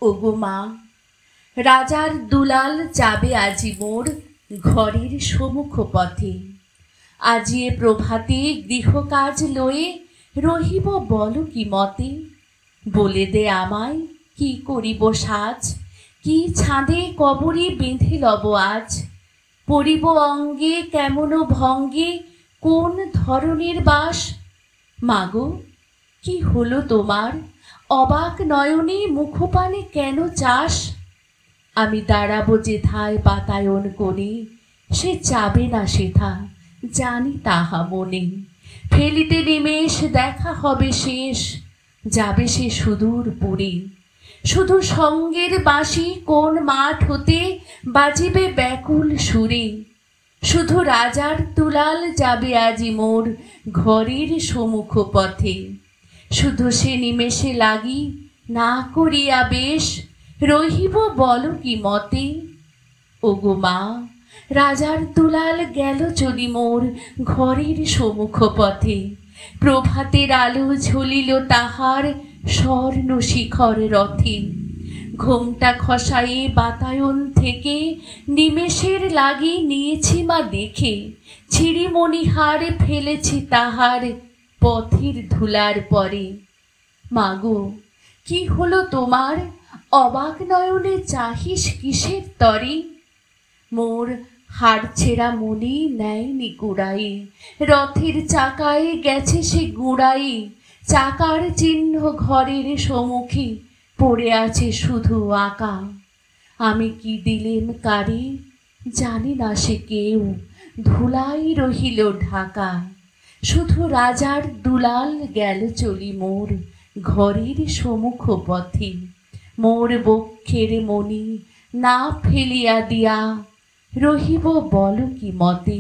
ওগো মা, রাজার দুলাল যাবে আজি মোর ঘরের সম্মুখ পথে। আজিয়ে প্রভাতে গৃহকাজ লয়ে রহিব বল কি মতে। বলে দে আমায় কি করিব সাজ, কি ছাদে কবরে বেঁধে লব আজ। পরিব অঙ্গে কেমন ভঙ্গে, কোন ধরনের বাস। মাগো, কি হলো তোমার, অবাক নয়নে মুখপানে কেন চাস। আমি দাঁড়াবো যেথায় বাতায়ন কোণে, সে যাবে না সেথা জানি তাহা মনে। ফেলিতে নিমেষ দেখা হবে শেষ, যাবে সে সুদূর পুরী। শুধু সঙ্গের বাঁশি কোন মাঠ হতে বাজিবে ব্যাকুল সুরে। শুধু রাজার দুলাল যাবে আজি মোর ঘরের সম্মুখ পথে। শুধু সে নিমেষে লাগি না করিয়া বেশ, রহিব বল কি মতে। ওগো মা, রাজার দুলাল গেল চলি মোর ঘরের সম্মুখ পথে। প্রভাতের আলো ঝুলিল তাহার স্বর্ণ শিখর রথে। ঘোমটা খসায়ে বাতায়ন থেকে নিমেষের লাগি নিয়েছি মা দেখে। ছিড়িমণিহার ফেলেছি তাহার পথের ধুলার পরে। মাগো, কি হলো তোমার, অবাক নয়নে চাহিস কিসের তরে। মোর হাড় ছেঁড়া মনি নেয়নি কুড়াই, রথের চাকায় গেছে সে গুড়াই। চাকার চিহ্ন ঘরের সম্মুখে পড়ে আছে শুধু আঁকা। আমি কি দিলেম কারে, জানি না সে কেউ, ধুলাই রহিল ঢাকা। শুধু রাজার দুলাল গেল চলি মোর ঘরের সম্মুখ পথে। মোর বক্ষের মণি না ফেলিয়া দিয়া, রহিব বল কি মতে।